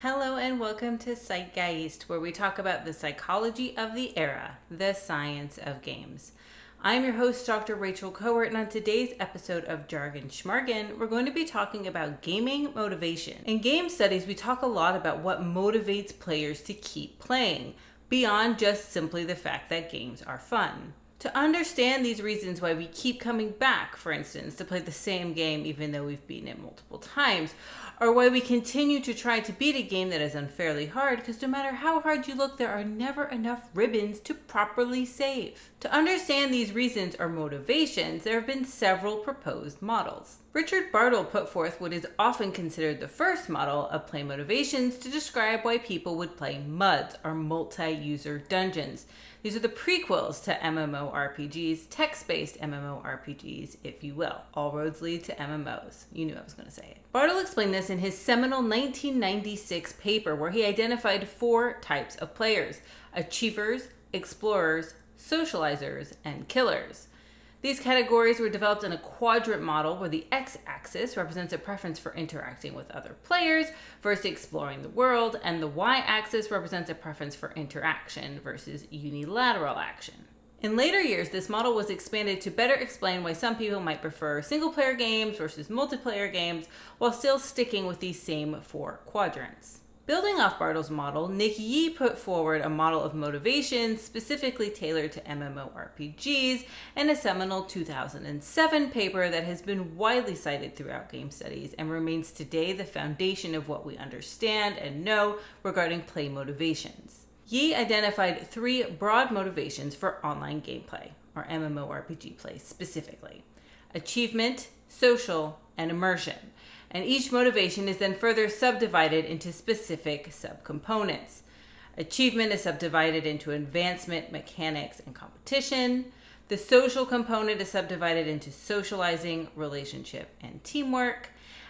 Hello and welcome to Zeitgeist, where we talk about the psychology of the era, the science of games. I'm your host, Dr. Rachel Kowert, and on today's episode of Jargon Schmargon, we're going to be talking about gaming motivation. In game studies, we talk a lot about what motivates players to keep playing, beyond just simply the fact that games are fun. To understand these reasons why we keep coming back, for instance, to play the same game even though we've beaten it multiple times, or why we continue to try to beat a game that is unfairly hard, because no matter how hard you look, there are never enough ribbons to properly save. To understand these reasons or motivations, there have been several proposed models. Richard Bartle put forth what is often considered the first model of play motivations to describe why people would play MUDs, or multi-user dungeons. These are the prequels to MMORPGs, text-based MMORPGs, if you will. All roads lead to MMOs. You knew I was going to say it. Bartle explained this in his seminal 1996 paper where he identified 4 types of players: achievers, explorers, socializers, and killers. These categories were developed in a quadrant model where the x-axis represents a preference for interacting with other players versus exploring the world, and the y-axis represents a preference for interaction versus unilateral action. In later years, this model was expanded to better explain why some people might prefer single-player games versus multiplayer games while still sticking with these same 4 quadrants. Building off Bartle's model, Nick Yee put forward a model of motivation specifically tailored to MMORPGs in a seminal 2007 paper that has been widely cited throughout game studies and remains today the foundation of what we understand and know regarding play motivations. Yee identified 3 broad motivations for online gameplay, or MMORPG play specifically: achievement, social, and immersion. And each motivation is then further subdivided into specific subcomponents. Achievement is subdivided into advancement, mechanics, and competition. The social component is subdivided into socializing, relationship, and teamwork.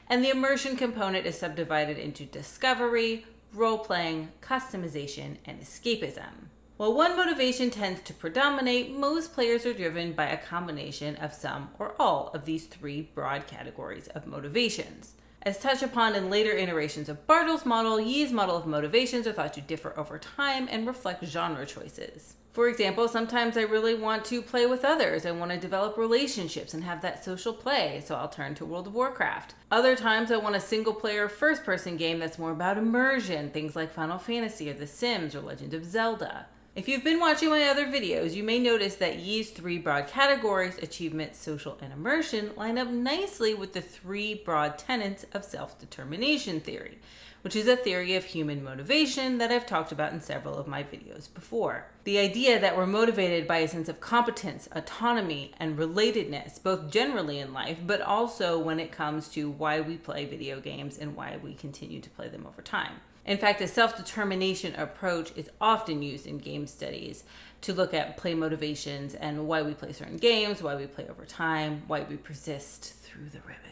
And the immersion component is subdivided into discovery, role-playing, customization, and escapism. While one motivation tends to predominate, most players are driven by a combination of some or all of these 3 broad categories of motivations. As touched upon in later iterations of Bartle's model, Yee's model of motivations are thought to differ over time and reflect genre choices. For example, sometimes I really want to play with others. I want to develop relationships and have that social play, so I'll turn to World of Warcraft. Other times I want a single-player first-person game that's more about immersion, things like Final Fantasy or The Sims or Legend of Zelda. If you've been watching my other videos, you may notice that Yee's 3 broad categories, achievement, social, and immersion, line up nicely with the 3 broad tenets of self-determination theory, which is a theory of human motivation that I've talked about in several of my videos before. The idea that we're motivated by a sense of competence, autonomy, and relatedness, both generally in life, but also when it comes to why we play video games and why we continue to play them over time. In fact, a self-determination approach is often used in game studies to look at play motivations and why we play certain games, why we play over time, why we persist through the ribbons.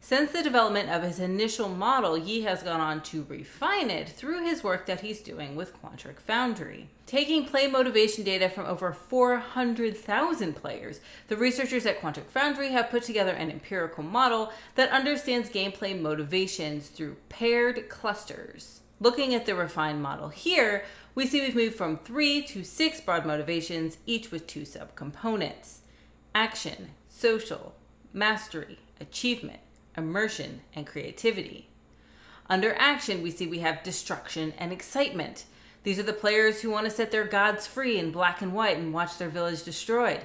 Since the development of his initial model, Yee has gone on to refine it through his work that he's doing with Quantic Foundry. Taking play motivation data from over 400,000 players, the researchers at Quantic Foundry have put together an empirical model that understands gameplay motivations through paired clusters. Looking at the refined model here, we see we've moved from 3 to 6 broad motivations, each with 2 subcomponents: action, social, mastery, achievement, immersion, and creativity. Under action, we see we have destruction and excitement. These are the players who want to set their gods free in black and white and watch their village destroyed.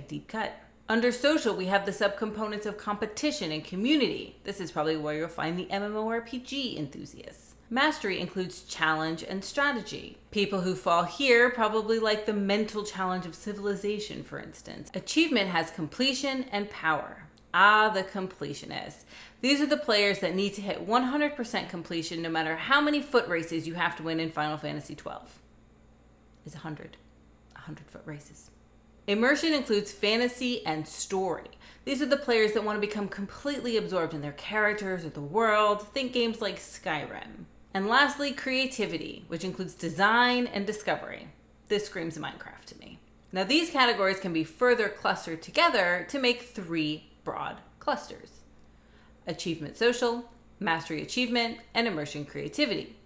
#deep cut. Under social, we have the subcomponents of competition and community. This is probably where you'll find the MMORPG enthusiasts. Mastery includes challenge and strategy. People who fall here probably like the mental challenge of civilization, for instance. Achievement has completion and power. The completionists. These are the players that need to hit 100% completion no matter how many foot races you have to win in Final Fantasy XII. It's 100-foot races. Immersion includes fantasy and story. These are the players that want to become completely absorbed in their characters or the world. Think games like Skyrim. And lastly, creativity, which includes design and discovery. This screams Minecraft to me. Now these categories can be further clustered together to make 3 broad clusters: achievement social, mastery achievement, and immersion creativity.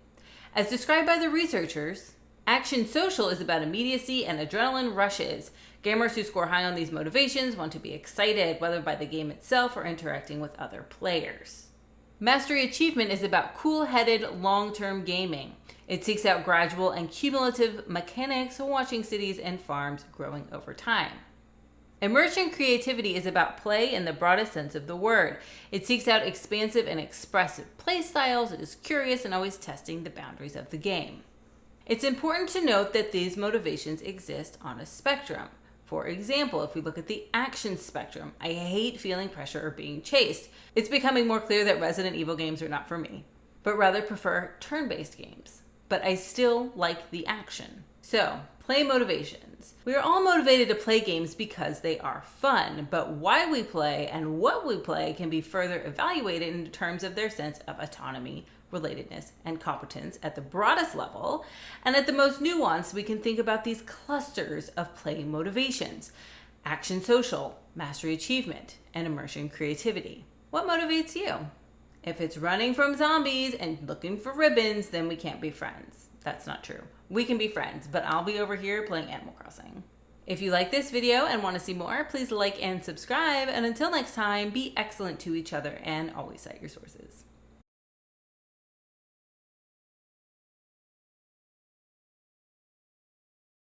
As described by the researchers, action social is about immediacy and adrenaline rushes. Gamers who score high on these motivations want to be excited, whether by the game itself or interacting with other players. Mastery achievement is about cool-headed, long-term gaming. It seeks out gradual and cumulative mechanics, watching cities and farms growing over time. Immersion creativity is about play in the broadest sense of the word. It seeks out expansive and expressive play styles. It is curious and always testing the boundaries of the game. It's important to note that these motivations exist on a spectrum. For example, if we look at the action spectrum, I hate feeling pressure or being chased. It's becoming more clear that Resident Evil games are not for me, but rather prefer turn-based games. But I still like the action. So, play motivations. We are all motivated to play games because they are fun, but why we play and what we play can be further evaluated in terms of their sense of autonomy, relatedness, and competence at the broadest level. And at the most nuanced, we can think about these clusters of play motivations: action social, mastery achievement, and immersion creativity. What motivates you? If it's running from zombies and looking for ribbons, then we can't be friends. That's not true. We can be friends, but I'll be over here playing Animal Crossing. If you like this video and want to see more, please like and subscribe. And until next time, be excellent to each other and always cite your sources.